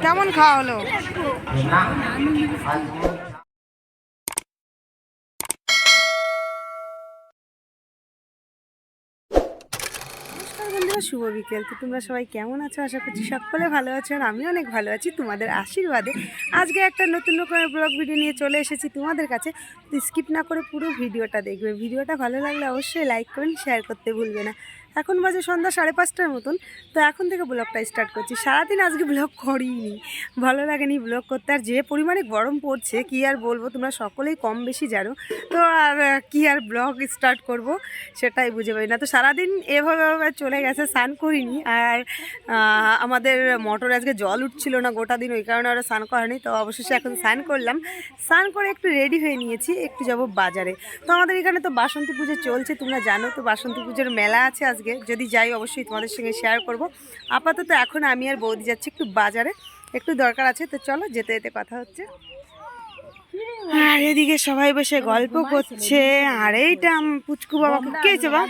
কেমন খাওয়া হলো? নমস্কার বন্ধুরা, শুভ বিকেল। তো তোমরা সবাই কেমন আছো? আশা করছি সকলে ভালো আছো, আর আমি অনেক ভালো আছি তোমাদের আশীর্বাদে। আজকে একটা নতুন রকমের ব্লগ ভিডিও নিয়ে চলে এসেছি তোমাদের কাছে। তো স্কিপ না করে পুরো ভিডিওটা দেখবে। ভিডিওটা ভালো লাগলে অবশ্যই লাইক কমেন্ট শেয়ার করতে ভুলবে না। এখন বাজে সন্ধ্যা 5:30টার মতন। তো এখন থেকে ব্লগটা স্টার্ট করছি। সারাদিন আজকে ব্লগ করিনি, ভালো লাগেনি ব্লগ করতে। আর যে পরিমাণে গরম পড়ছে কি আর বলবো, তোমরা সকলেই কম বেশি জানো। তো আর কি আর ব্লগ স্টার্ট করব সেটাই বুঝে পাই না। তো সারাদিন এভাবে চলে গেছে, স্নান করিনি। আর আমাদের মোটর আজকে জল উঠছিল না গোটা দিন, ওই কারণে আরও স্নান করেনি। তো অবশেষে এখন স্নান করলাম। স্নান করে একটু রেডি হয়ে নিয়েছি, একটু যাব বাজারে। তো আমাদের এখানে তো বাসন্তী পুজো চলছে, তোমরা জানো। তো বাসন্তী পুজোর মেলা আছে আজকে, যদি যাই অবশ্যই তোমাদের সঙ্গে শেয়ার করব। আপাতত এখন আমি আর বৌদি যাচ্ছি একটু বাজারে, একটু দরকার আছে। তো চলো, যেতে যেতে কথা হচ্ছে। আর এদিকে সবাই বসে গল্প করছে। আর এইটা পুচকু বাবাকে কে হয়েছে বা?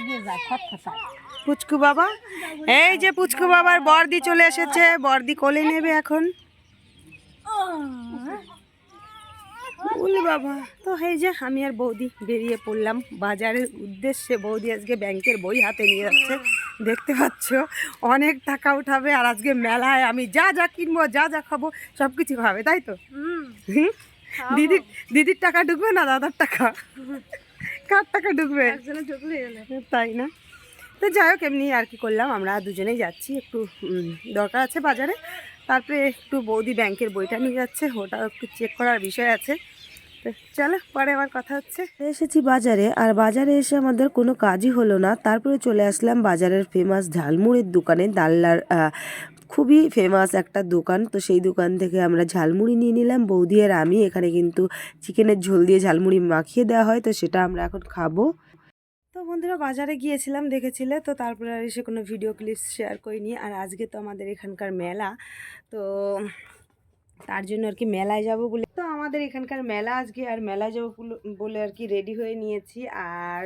পুচকু বাবা, এই যে পুচকু বাবার বর্দি চলে এসেছে, বর্দি কোলে নেবে এখন। বলি বাবা। তো এই যে আমি আর বৌদি বেরিয়ে পড়লাম বাজারের উদ্দেশ্যে। বৌদি আজকে ব্যাংকের বই হাতে নিয়ে যাচ্ছে, দেখতে পাচ্ছ। অনেক টাকা উঠাবে, আর আজকে মেলায় আমি যা যা কিনবো, যা যা খাবো সব কিছু খাবে, তাই তো? দিদির টাকা ঢুকবে না দাদার টাকা? কার টাকা ঢুকবে? তাই না? তো যাই হোক, এমনি আর কি করলাম, আমরা দুজনেই যাচ্ছি, একটু দরকার আছে বাজারে। তারপরে একটু বৌদি ব্যাংকের বইটা নিয়ে যাচ্ছে, ওটাও একটু চেক করার বিষয় আছে। তো চলো, পরে আবার কথা হচ্ছে। এসেছি বাজারে, আর বাজারে এসে আমাদের কোনো কাজই হলো না। তারপরে চলে আসলাম বাজারের ফেমাস ঝালমুড়ির দোকানে। দাল্লার খুবই ফেমাস একটা দোকান। তো সেই দোকান থেকে আমরা ঝালমুড়ি নিয়ে নিলাম, বৌদি আর আমি। এখানে কিন্তু চিকেনের ঝোল দিয়ে ঝালমুড়ি মাখিয়ে দেওয়া হয়, তো সেটা আমরা এখন খাবো। তো বন্ধুরা, বাজারে গিয়েছিলাম, দেখেছিলে তো। তারপরে আর এসে কোনো ভিডিও ক্লিপস শেয়ার করিনি। আর আজকে তো আমাদের এখানকার মেলা, তো তার জন্য আর কি মেলায় যাব বলে। তো আমাদের এখানকার মেলা আজকে, আর মেলায় যাব বলে আর কি রেডি হয়ে নিয়েছি। আর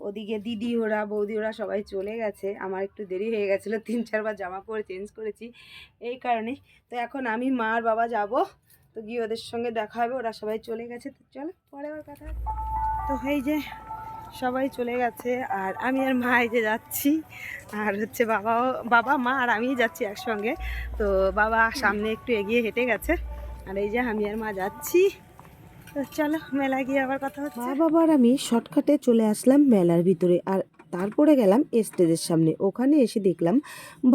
ওদিকে দিদি ওরা, বৌদি ওরা সবাই চলে গেছে। আমার একটু দেরি হয়ে গেছিলো, 3-4বার জামা পরে চেঞ্জ করেছি এই কারণে। তো এখন আমি, মা আর বাবা যাব। তো গিয়ে ওদের সঙ্গে দেখা হবে, ওরা সবাই চলে গেছে। তো চলো, পরে আবার কথা। তো এই যে সবাই চলে গেছে, আর আমি আর মা এই যে যাচ্ছি। আর হচ্ছে বাবা মা আর আমিই যাচ্ছি একসঙ্গে। তো বাবা সামনে একটু এগিয়ে হেঁটে গেছে, আর এই যে আমি আর মা যাচ্ছি। তো চলো, মেলা গিয়ে আবার কথা হচ্ছে। মা বাবা আর আমি শর্টকাটে চলে আসলাম মেলার ভিতরে। আর তারপরে গেলাম স্টেজের সামনে। ওখানে এসে দেখলাম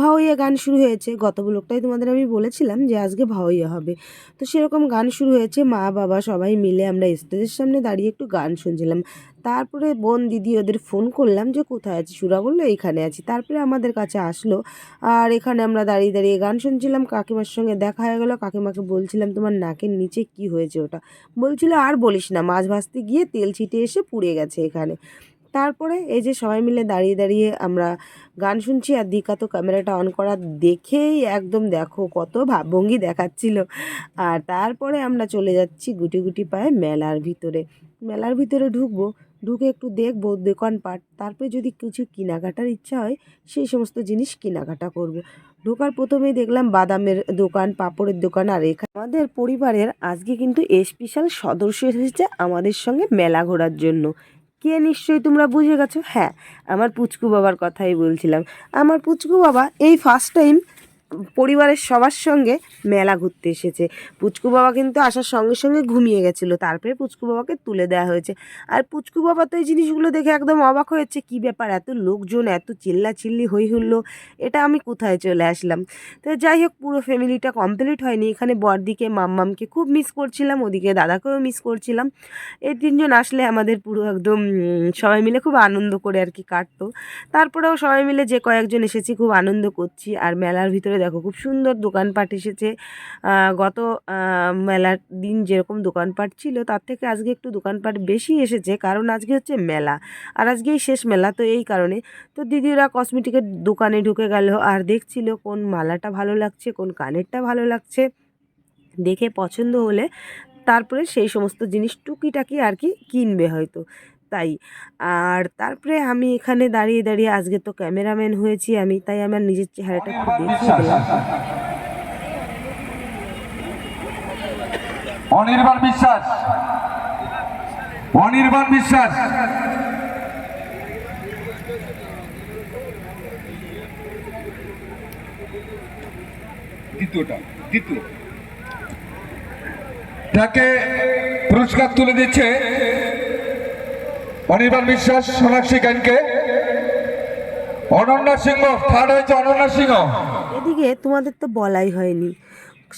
ভাওয়াইয়া গান শুরু হয়েছে। গত ব্লগটাই তোমাদের আমি বলেছিলাম যে আজকে ভাওয়াইয়া হবে, তো সেরকম গান শুরু হয়েছে। মা বাবা সবাই মিলে আমরা স্টেজের সামনে দাঁড়িয়ে একটু গান শুনছিলাম। তারপরে বোন দিদি ওদের ফোন করলাম যে কোথায় আছি, সুরা বললো এইখানে আছি। তারপরে আমাদের কাছে আসলো, আর এখানে আমরা দাঁড়িয়ে দাঁড়িয়ে গান শুনছিলাম। কাকিমার সঙ্গে দেখা হয়ে গেলো। কাকিমাকে বলছিলাম তোমার নাকের নিচে কি হয়েছে? ওটা বলছিল আর বলিস না, মাছ ভাজতে গিয়ে তেল ছিটে এসে পুড়ে গেছে এখানে। তারপরে এই যে সবাই মিলে দাঁড়িয়ে দাঁড়িয়ে আমরা গান শুনছি, আর দিকা তো ক্যামেরাটা অন করা দেখেই একদম দেখো কত ভাবভঙ্গি দেখাচ্ছিল। আর তারপরে আমরা চলে যাচ্ছি গুটি গুটি পায়ে মেলার ভিতরে। মেলার ভিতরে ঢুকবো, ঢুকে একটু দেখবো দোকানপাট। তারপরে যদি কিছু কেনাকাটার ইচ্ছা হয় সেই সমস্ত জিনিস কেনাকাটা করব। ঢোকার প্রথমেই দেখলাম বাদামের দোকান, পাঁপড়ের দোকান। আর এখানে আমাদের পরিবারের আজকে কিন্তু স্পেশাল সদস্য এসেছে আমাদের সঙ্গে মেলা ঘোরার জন্য। কে নিশ্চয়ই তোমরা বুঝে গেছো, হ্যাঁ, আমার পুচকু বাবার কথাই বলছিলাম। আমার পুচকু বাবা এই ফার্স্ট টাইম পরিবারের সবার সঙ্গে মেলা ঘুরতে এসেছে। পুচকু বাবা কিন্তু আসার সঙ্গে সঙ্গে ঘুমিয়ে গেছিলো, তারপরে পুচকু বাবাকে তুলে দেওয়া হয়েছে। আর পুচকু বাবা তো এই জিনিসগুলো দেখে একদম অবাক হয়েছে, কী ব্যাপার, এত লোকজন, এত চিল্লাচিল্লি হই হুল্লো, এটা আমি কোথায় চলে আসলাম। তো যাই হোক, পুরো ফ্যামিলিটা কমপ্লিট হয়নি। এখানে বড়দিকে মাম্মামকে খুব মিস করছিলাম, ওদিকে দাদাকেও মিস করছিলাম। এই তিনজন আসলে আমাদের পুরো একদম সবাই মিলে খুব আনন্দ করে আর কি কাটতো। তারপরেও সবাই মিলে যে কয়েকজন এসেছি খুব আনন্দ করছি। আর মেলার ভিতরে দেখো খুব সুন্দর দোকানপাট এসেছে। গত মেলার দিন যেরকম দোকানপাট ছিল তার থেকে আজকে একটু দোকানপাট বেশি এসেছে, কারণ আজকে হচ্ছে মেলা, আর আজকেই শেষ মেলা, তো এই কারণে। তো দিদিরা কসমেটিকের দোকানে ঢুকে গেল, আর দেখছিল কোন মালাটা ভালো লাগছে, কোন কানেরটা ভালো লাগছে, দেখে পছন্দ হলে তারপরে সেই সমস্ত জিনিস টুকিটাকি আর কি কিনবে হয়তো, তাই। আর তারপরে আমি এখানে দাঁড়িয়ে দাঁড়িয়ে, আজকে তো ক্যামেরাম্যান হয়েছি আমি, তাই আমার নিজের চেহারাটা একটু দেখিয়ে দিলাম। অনির্বাণ বিশ্বাস, অনির্বাণ বিশ্বাস, দ্বিতীয় তাকে পুরস্কার তুলে দিচ্ছে অনির্বাণ বিশ্বাস সোনাক্ষী গানকে। অনন্যা সিংহ থার্ড হয়েছে, অনন্যা সিংহ। এদিকে তোমাদের তো বলাই হয়নি,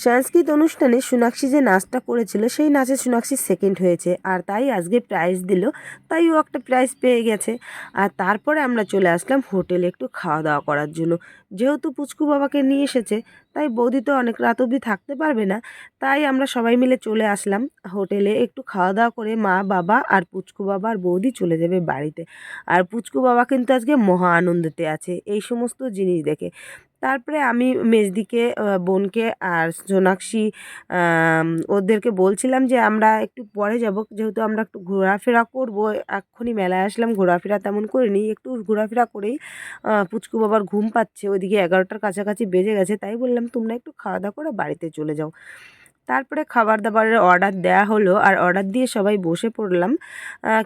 সাংস্কৃতিক অনুষ্ঠানে সোনাক্ষী যে নাচটা করেছিল সেই নাচে সোনাক্ষী সেকেন্ড হয়েছে, আর তাই আজকে প্রাইজ দিল, তাই ও একটা প্রাইজ পেয়ে গেছে। আর তারপরে আমরা চলে আসলাম হোটেলে একটু খাওয়া দাওয়া করার জন্য। যেহেতু পুচকু বাবাকে নিয়ে এসেছে, তাই বৌদি তো অনেক রাত অবধি থাকতে পারবে না, তাই আমরা সবাই মিলে চলে আসলাম হোটেলে একটু খাওয়া দাওয়া করে। মা বাবা আর পুচকু বাবা আর বৌদি চলে যাবে বাড়িতে। আর পুচকু বাবা কিন্তু আজকে মহা আনন্দেতে আছে এই সমস্ত জিনিস দেখে। তারপরে আমি মেজদিকে, বোনকে আর সোনাক্ষী ওদেরকে বলছিলাম যে আমরা একটু পরে যাব, যেহেতু আমরা একটু ঘোরাফেরা করব। এক্ষুনি মেলায় আসলাম, ঘোরাফেরা তেমন করিনি, একটু ঘোরাফেরা করেই পুচকু বাবার ঘুম পাচ্ছে, ওইদিকে 11টার কাছাকাছি বেজে গেছে, তাই বললাম তোমরা একটু খাওয়া দাওয়া করে বাড়িতে চলে যাও। তারপরে খাবার দাবারের অর্ডার দেয়া হলো, আর অর্ডার দিয়ে সবাই বসে পড়লাম।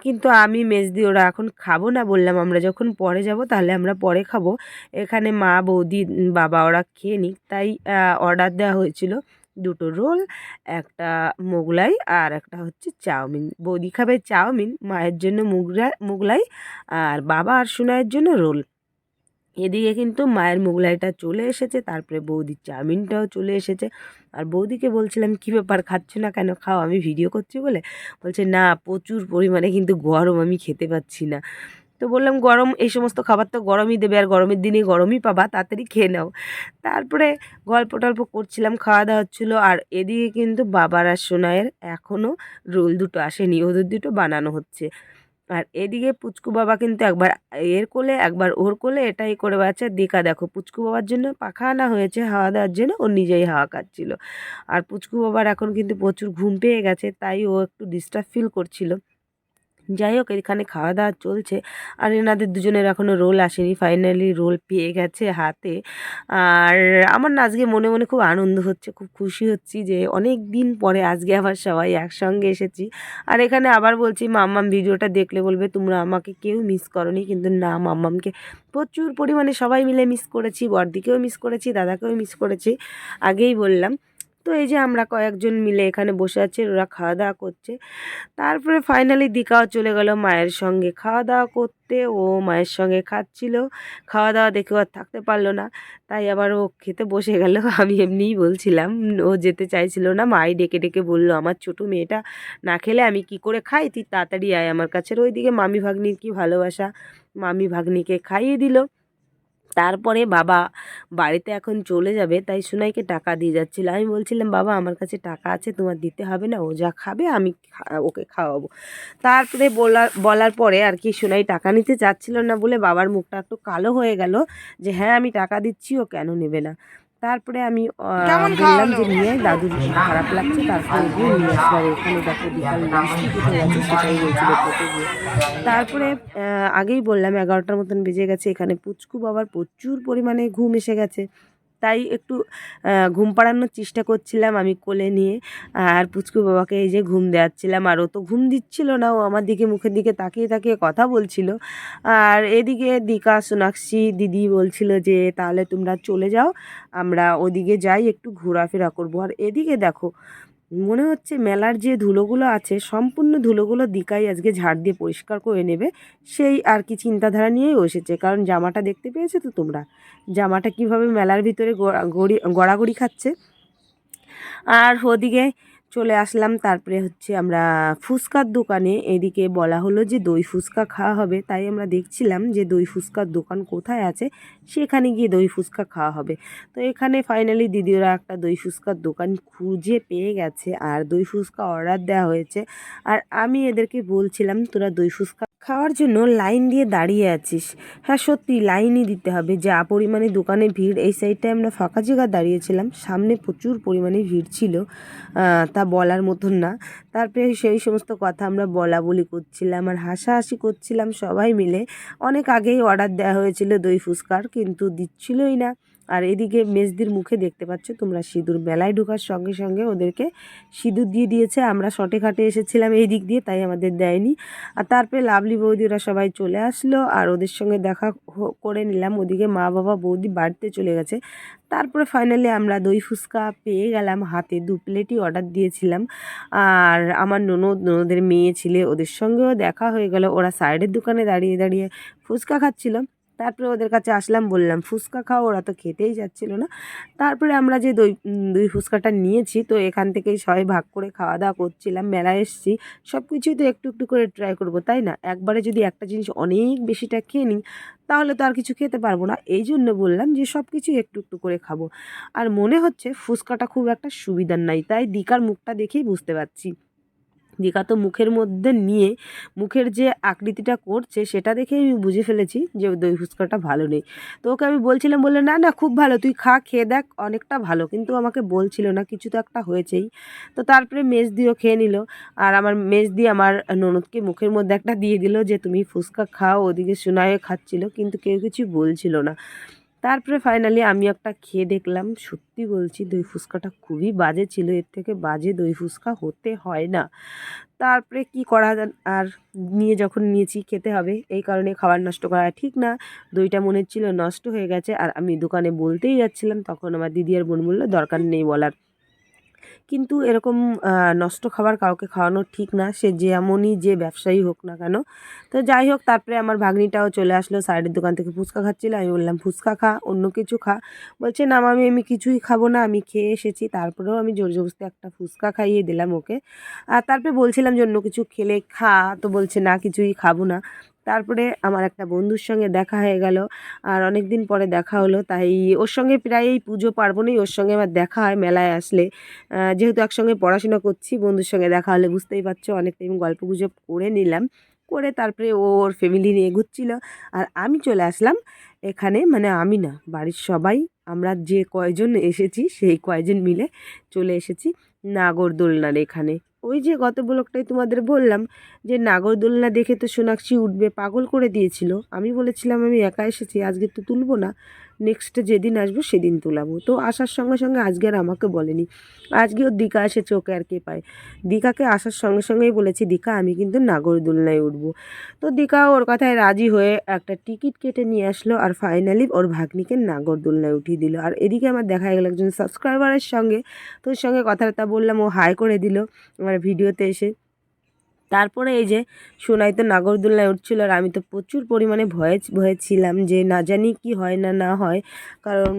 কিন্তু আমি মেজদি ওরা এখন খাবো না, বললাম আমরা যখন পরে যাব তাহলে আমরা পরে খাবো, এখানে মা বৌদি বাবা ওরা খেয়ে নিক। তাই অর্ডার দেওয়া হয়েছিল 2টো রোল, একটা মোগলাই আর একটা হচ্ছে চাউমিন। বৌদি খাবে চাউমিন, মায়ের জন্য মোগলাই, আর বাবা আর সোনাইয়ের জন্য রোল। এদিকে কিন্তু মায়ের মোগলাইটা চলে এসেছে, তারপরে বৌদির চাউমিনটাও চলে এসেছে। আর বৌদিকে বলছিলাম কী ব্যাপার, খাচ্ছ না কেন, খাও, আমি ভিডিও করছি বলে। বলছে না, প্রচুর পরিমাণে কিন্তু গরম, আমি খেতে পাচ্ছি না। তো বললাম গরম, এই সমস্ত খাবার তো গরমই দেবে, আর গরমের দিনে গরমই পাবা, তাড়াতাড়ি খেয়ে নাও। তারপরে গল্প টল্প করছিলাম, খাওয়া দাওয়া হচ্ছিলো। আর এদিকে কিন্তু বাবার আর সোনাইয়ের এখনও রোল 2টো আসেনি, ওদের 2টো বানানো হচ্ছে। আর এদিকে পুচকু বাবা কিন্তু একবার এর কোলে একবার ওর কোলে এটাই করে বেড়াচ্ছে। দিকা দেখো, পুচকু বাবার জন্য পাখা আনা হয়েছে হাওয়া দেওয়ার জন্য, ও নিজেই হাওয়া খাচ্ছিল। আর পুচকু বাবার এখন কিন্তু প্রচুর ঘুম পেয়ে গেছে, তাই ও একটু ডিস্টার্ব ফিল করছিল। যাই হোক, এখানে খাওয়া দাওয়া চলছে, আর এনাদের দুজনের এখনও রোল আসেনি, ফাইনালি রোল পেয়ে গেছে হাতে। আর আমার না আজকে মনে মনে খুব আনন্দ হচ্ছে, খুব খুশি হচ্ছি যে অনেক দিন পরে আজকে আবার সবাই একসঙ্গে এসেছি। আর এখানে আবার বলছি, মাম্মাম ভিডিওটা দেখলে বলবে তোমরা আমাকে কেউ মিস করোনি, কিন্তু না, মাম্মামকে প্রচুর পরিমাণে সবাই মিলে মিস করেছি, বড়দিকেও মিস করেছি, দাদাকেও মিস করেছি, আগেই বললাম। তো এই যে আমরা কয়েকজন মিলে এখানে বসে আছি, ওরা খাওয়া দাওয়া করছে। তারপরে ফাইনালি দিকাও চলে গেল মায়ের সঙ্গে খাওয়া দাওয়া করতে, ও মায়ের সঙ্গে খাচ্ছিল। খাওয়া দাওয়া দেখে আর থাকতে পারলো না, তাই আবার ও খেতে বসে গেল। আমি এমনিই বলছিলাম, ও যেতে চাইছিল না, মাই ডেকে ডেকে বললো আমার ছোটো মেয়েটা না খেলে আমি কি করে খাই, তুই তাড়াতাড়ি আয় আমার কাছে। ওইদিকে মামি ভাগ্নির কি ভালোবাসা, মামি ভাগ্নিকে খাইয়ে দিল। তারপরে বাবা বাড়িতে এখন চলে যাবে, তাই সুনাইকে টাকা দিয়ে যাচ্ছিল। আমি বলছিলাম বাবা আমার কাছে টাকা আছে, তোমার দিতে হবে না, ও যা খাবে আমি ওকে খাওয়াবো। তারপরে বলার পরে আর কি সুনাই টাকা নিতে চাচ্ছিল না বলে বাবার মুখটা একটু কালো হয়ে গেল, যে হ্যাঁ আমি টাকা দিচ্ছি, ও কেন নেবে না। তারপরে আমি বললাম যে নিয়ে দাদুর খারাপ লাগছে, তারপরে গিয়ে নিয়ে আসলাম। এখানে দেখো বিকাল বৃষ্টি উঠে গেছে, সেটাই বলছিল খেতে গিয়ে। তারপরে আগেই বললাম 11টার মতন বেজে গেছে, এখানে পুচকু বাবার প্রচুর পরিমাণে ঘুম এসে গেছে, তাই একটু ঘুম পাড়ানোর চেষ্টা করছিলাম আমি কোলে নিয়ে। আর পুচকু বাবাকে এই যে ঘুম দেওয়াচ্ছিলাম, আর ও তো ঘুম দিচ্ছিল না, ও আমার দিকে মুখের দিকে তাকিয়ে তাকিয়ে কথা বলছিল। আর এদিকে দিকা সোনাক্ষী দিদি বলছিল যে তাহলে তোমরা চলে যাও, আমরা ওদিকে যাই, একটু ঘোরাফেরা করবো। আর এদিকে দেখো, মনে হচ্ছে মেলার যে ধুলোগুলো আছে সম্পূর্ণ ধুলোগুলো দিকাই আজকে ঝাড় দিয়ে পরিষ্কার করে নেবে, সেই আর কি চিন্তাধারা নিয়েই এসেছে। কারণ জামাটা দেখতে পেয়েছো তো তোমরা, জামাটা কিভাবে মেলার ভিতরে গড়াগড়ি খাচ্ছে। আর ওদিকে চলে আসলাম, তারপরে হচ্ছে আমরা ফুচকার দোকানে, এদিকে বলা হলো যে দই ফুচকা খাওয়া হবে, তাই আমরা দেখছিলাম যে দই ফুচকার দোকান কোথায় আছে, সেখানে গিয়ে দই ফুচকা খাওয়া হবে। তো এখানে ফাইনালি দিদিরা একটা দই ফুচকার দোকান খুঁজে পেয়ে গেছে, আর দই ফুচকা অর্ডার দেওয়া হয়েছে। আর আমি এদেরকে বলছিলাম তোরা দই ফুচকা খাওয়ার জন্য লাইন দিয়ে দাঁড়িয়ে আছিস। হ্যাঁ সত্যি লাইনই দিতে হবে, যা পরিমাণে দোকানে ভিড়। এই সাইডটায় আমরা ফাঁকা জায়গা দাঁড়িয়েছিলাম, সামনে প্রচুর পরিমাণে ভিড় ছিল, তা বলার মতন না। তারপরে সেই সমস্ত কথা আমরা বলা বলি করছিলাম আর হাসাহাসি করছিলাম সবাই মিলে। অনেক আগেই অর্ডার দেওয়া হয়েছিল দই ফুচকার, কিন্তু দিচ্ছিলই না। আর এদিকে মেজদির মুখে দেখতে পাচ্ছ তোমরা সিঁদুর, মেলায় ঢোকার সঙ্গে সঙ্গে ওদেরকে সিঁদুর দিয়ে দিয়েছে। আমরা শর্টে ঘাটে এসেছিলাম এই দিক দিয়ে, তাই আমাদের দেয়নি। আর তারপরে লাভলি বৌদি ওরা সবাই চলে আসলো আর ওদের সঙ্গে দেখা করে নিলাম। ওদিকে মা বাবা বৌদি বাড়িতে চলে গেছে। তারপরে ফাইনালি আমরা দই ফুচকা পেয়ে গেলাম হাতে, 2 প্লেটই অর্ডার দিয়েছিলাম। আর আমার ননদের মেয়ে ছেলে ওদের সঙ্গেও দেখা হয়ে গেল। ওরা সাইডের দোকানে দাঁড়িয়ে দাঁড়িয়ে ফুচকা খাচ্ছিল। তারপরে ওদের কাছে আসলাম, বললাম ফুচকা খাও, ওরা তো খেতেই যাচ্ছিল না। তারপরে আমরা যে দই ফুচকাটা নিয়েছি, তো এখান থেকেই সবাই ভাগ করে খাওয়া দাওয়া করছিলাম। মেলায় এসেছি, সব কিছুই তো একটু একটু করে ট্রাই করব, তাই না? একবারে যদি একটা জিনিস অনেক বেশিটা খেয়ে নিই তাহলে তো আর কিছু খেতে পারবো না। এই জন্য বললাম যে সব কিছুই একটু একটু করে খাবো। আর মনে হচ্ছে ফুচকাটা খুব একটা সুবিধার নাই, তাই দিকার মুখটা দেখেই বুঝতে পারছি। দিকা তো মুখের মধ্যে নিয়ে মুখের যে আকৃতিটা করছে সেটা দেখেই আমি বুঝে ফেলেছি যে দই ফুচকাটা ভালো নেই। তো ওকে আমি বলছিলাম, বললে না না খুব ভালো, তুই খা, খেয়ে দেখ, অনেকটা ভালো। কিন্তু আমাকে বলছিল না, কিছু তো একটা হয়েছেই। তো তারপরে মেজদিও খেয়ে নিল। আর আমার মেজদি আমার ননদকে মুখের মধ্যে একটা দিয়ে দিল যে তুমি ফুচকা খাও। ওদিকে সোনাইও খাচ্ছিল, কিন্তু কেউ কিছু বলছিল না। তারপরে ফাইনালি আমি একটা খেয়ে দেখলাম, সত্যি বলছি দই ফুচকাটা খুবই বাজে ছিল। এর থেকে বাজে দই ফুচকা হতে হয় না। তারপরে কি করা আর, নিয়ে যখন নিয়েছি খেতে হবে, এই কারণে খাবার নষ্ট করা ঠিক না। দইটা মনে হচ্ছিল নষ্ট হয়ে গেছে, আর আমি দোকানে বলতেই যাচ্ছিলাম, তখন আমার দিদি আর বোন বললো দরকার নেই বলার। কিন্তু এরকম নষ্ট খাবার কাউকে খাওয়ানো ঠিক না, সে যেমনই যে ব্যবসায়ী হোক না কেন। তো যাই হোক, তারপরে আমার ভাগ্নিটাও চলে আসলো, সাইডের দোকান থেকে ফুচকা খাচ্ছিল। আমি বললাম ফুচকা খা, অন্য কিছু খা। বলছে না মামি আমি কিছুই খাবো না, আমি খেয়ে এসেছি। তারপরেও আমি জোর জবরদস্তি একটা ফুচকা খাইয়ে দিলাম ওকে। আর তারপরে বলছিলাম যে অন্য কিছু খেলে খা, তো বলছে না কিছুই খাবো না। তারপরে আমার একটা বন্ধুর সঙ্গে দেখা হয়ে গেল, আর অনেক দিন পরে দেখা হলো, তাই ওর সঙ্গে প্রায় এই পুজো পার্বণেই ওর সঙ্গে আমার দেখা হয় মেলায় আসলে। যেহেতু একসঙ্গে পড়াশোনা করছি, বন্ধুর সঙ্গে দেখা হলে বুঝতেই পারছো অনেক টাইম গল্প গুজব করে নিলাম। করে তারপরে ওর ফ্যামিলি নিয়ে ঘুরছিল, আর আমি চলে আসলাম এখানে। মানে আমি না, বাড়ির সবাই, আমরা যে কয়জন এসেছি সেই কয়জন মিলে চলে এসেছি নাগরদোলনার এখানে। ওই যে গত ব্লগটাই তোমাদের বললাম যে নাগরদোলনা দেখে তো সোনাক্ষী উঠবে, পাগল করে দিয়েছিল। আমি বলেছিলাম আমি একা এসেছি, আজকে তো তুলবো না, নেক্সট যেদিন আসবো সেদিন তোলাবো। তো আসার সঙ্গে সঙ্গে আজকে আর আমাকে বলেনি, আজকে ওর দিকা এসেছে, ওকে আর কে পায়। দিকাকে আসার সঙ্গে সঙ্গেই বলেছি দিকা আমি কিন্তু নাগরদোলনায় উঠবো। তো দিকা ওর কথায় রাজি হয়ে একটা টিকিট কেটে নিয়ে আসলো, আর ফাইনালি ওর ভাগ্নিকে নাগরদোলনায় উঠিয়ে দিল। আর এদিকে আমার দেখা গেল একজন সাবস্ক্রাইবারের সঙ্গে, তো ওর সঙ্গে কথাবার্তা বললাম, ও হাই করে দিল আমার ভিডিওতে এসে। তারপরে এই যে সোনাই তো নাগরদোলনায় উঠছিল, আর আমি তো প্রচুর পরিমাণে ভয়ে ছিলাম যে না জানি কি হয় না না হয়, কারণ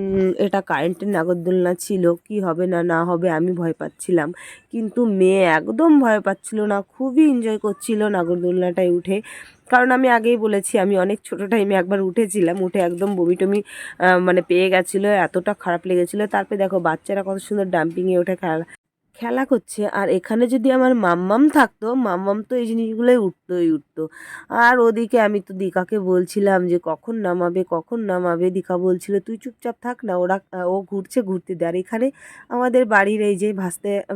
এটা কারেন্টের নাগরদোলনা ছিল, কি হবে না না হবে আমি ভয় পাচ্ছিলাম। কিন্তু মেয়ে একদম ভয় পাচ্ছিল না, খুবই এনজয় করছিল নাগরদোলনাটায় উঠে। কারণ আমি আগেই বলেছি আমি অনেক ছোটো টাইমে একবার উঠেছিলাম, উঠে একদম বমি টমি মানে পেয়ে গেছিলো, এতটা খারাপ লেগেছিলো। তারপরে দেখো বাচ্চারা কত সুন্দর ডাম্পিংয়ে ওঠে খেলা করছে। আর এখানে যদি আমার মাম্মাম থাকতো, মাম্মাম তো এই জিনিসগুলোই উঠতোই উঠতো। আর ওদিকে আমি তো দিকাকে বলছিলাম যে কখন নামাবে কখন নামাবে, দিকা বলছিল তুই চুপচাপ থাক না, ওরা ও ঘুরছে ঘুরতে দে। আর এখানে আমাদের বাড়ির এই যে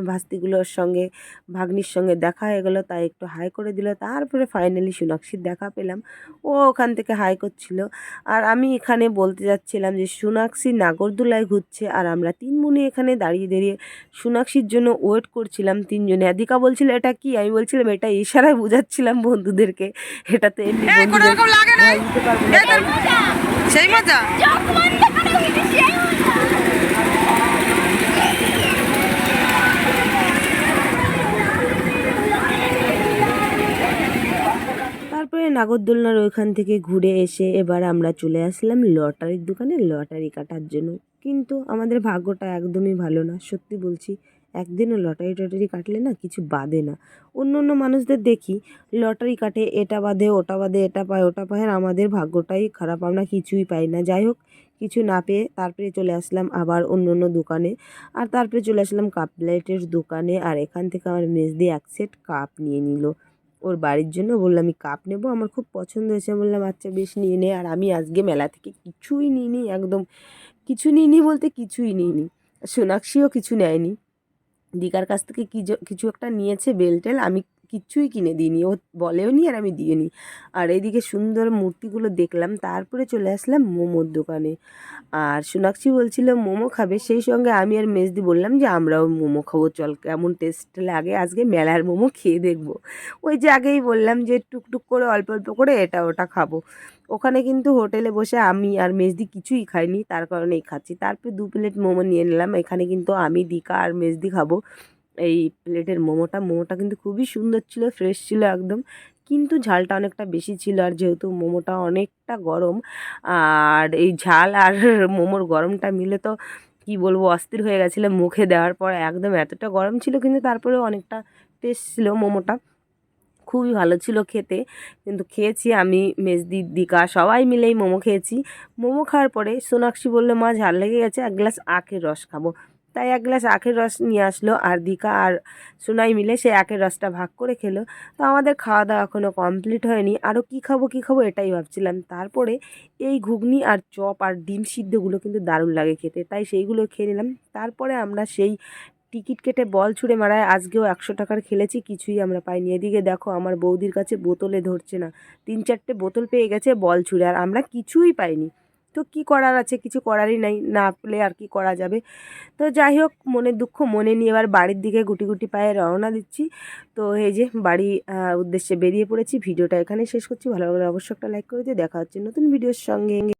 ভাস্তিগুলোর সঙ্গে ভাগ্নির সঙ্গে দেখা হয়ে গেলো, তাই একটু হাই করে দিল। তারপরে ফাইনালি সোনাক্ষীর দেখা পেলাম, ও ওখান থেকে হাই করছিল। আর আমি এখানে বলতে যাচ্ছিলাম যে সোনাক্ষী নাগরদোলায় ঘুরছে, আর আমরা তিন বোনে এখানে দাঁড়িয়ে দাঁড়িয়ে সোনাক্ষীর জন্য ওয়েট করছিলাম তিনজনে। আদিকা বলছিল এটা কি, আমি বলছিলাম এটা ইশারায় বোঝাচ্ছিলাম বন্ধুদেরকে, এটা তো এমনি বন্ধুদের ভয় দিতে পারবো না। সেই মজা তারপরে নাগরদোলনার ওইখান থেকে ঘুরে এসে এবার আমরা চলে আসলাম লটারির দোকানে লটারি কাটার জন্য। কিন্তু আমাদের ভাগ্যটা একদমই ভালো না, সত্যি বলছি। একদিনও লটারি টটারি কাটলে না কিছু বাদে না। অন্য অন্য মানুষদের দেখি লটারি কাটে, এটা বাদে ওটা বাদে, এটা পায় ওটা পায়, আর আমাদের ভাগ্যটাই খারাপ, আমরা কিছুই পাই না। যাই হোক, কিছু না পেয়ে তারপরে চলে আসলাম আবার অন্য অন্য দোকানে। আর তারপরে চলে আসলাম কাপ প্লেটের দোকানে, আর এখান থেকে আমার মেজদি এক সেট কাপ নিয়ে নিল ওর বাড়ির জন্য। বললাম আমি কাপ নেব, আমার খুব পছন্দ হয়েছে। বললাম আচ্ছা বেশ নিয়ে নে। আর আমি আজকে মেলা থেকে কিছুই নিইনি, একদম কিছু নিইনি বলতে কিছুই নিইনি। সোনাক্ষীও কিছু নেয়নি, দিকার কাছ থেকে কিছু একটা নিয়েছে বেলটেল, আমি কিচ্ছুই কিনে দিইনি, ও বলেও নি আর আমি দিইনি। আর এইদিকে সুন্দর মূর্তিগুলো দেখলাম, তারপরে চলে আসলাম মোমোর দোকানে। আর সোনাক্ষী বলছিল মোমো খাবে, সেই সঙ্গে আমি আর মেজদি বললাম যে আমরাও মোমো খাবো, চল কেমন টেস্ট লাগে আজকে মেলার মোমো খেয়ে দেখবো। ওই যে আগেই বললাম যে টুকটুক করে অল্প অল্প করে এটা ওটা খাবো। ওখানে কিন্তু হোটেলে বসে আমি আর মেজদি কিছুই খাইনি, তার কারণেই খাচ্ছি। তারপর 2 প্লেট মোমো নিয়ে নিলাম। এখানে কিন্তু আমি, দিকা আর মেজদি খাবো এই প্লেটের মোমোটা কিন্তু খুবই সুন্দর ছিল, ফ্রেশ ছিল একদম, কিন্তু ঝালটা অনেকটা বেশি ছিল। আর যেহেতু মোমোটা অনেকটা গরম, আর এই ঝাল আর মোমোর গরমটা মিলে তো কি বলবো, অস্থির হয়ে গেছিলো মুখে দেওয়ার পর, একদম এতটা গরম ছিল, কিন্তু তারপরেও অনেকটা টেস্ট ছিল মোমোটা, খুবই ভালো ছিল খেতে। কিন্তু খেয়েছি আমি, মেজদি, দিকা সবাই মিলেই মোমো খেয়েছি। মোমো খাওয়ার পরে সোনাক্ষী বললো মা ঝাল লেগে গেছে, 1 গ্লাস আখের রস খাবো। তাই 1 গ্লাস আখের রস নিয়ে আসলো, আর দিকা আর সোনাই মিলে সেই আখের রসটা ভাগ করে খেলো। তো আমাদের খাওয়া দাওয়া এখনও কমপ্লিট হয়নি, আরও কী খাবো এটাই ভাবছিলাম। তারপরে এই ঘুগনি আর চপ আর ডিম সিদ্ধগুলো কিন্তু দারুণ লাগে খেতে, তাই সেইগুলো খেয়ে নিলাম। তারপরে আমরা সেই টিকিট কেটে বল ছুঁড়ে মারায় আজকেও 100 টাকার খেলেছি, কিছুই আমরা পাইনি। এদিকে দেখো আমার বৌদির কাছে বোতলে ধরছে না, 3-4টে বোতল পেয়ে গেছে বল ছুঁড়ে, আর আমরা কিছুই পাইনি। তো কি করার আছে, কিছু করারই নাই, না পেলে আর কি করা যাবে। তো যাই হোক, মনের দুঃখ মনে নিয়ে এবার বাড়ির দিকে গুটি গুটি পায়ে রওনা দিচ্ছি। তো এই যে বাড়ি উদ্দেশ্যে বেরিয়ে পড়েছি। ভিডিওটা এখানে শেষ করছি। ভালো লাগলে অবশ্যই একটা লাইক করে দিয়ে দেখা হচ্ছে নতুন ভিডিওর সঙ্গে।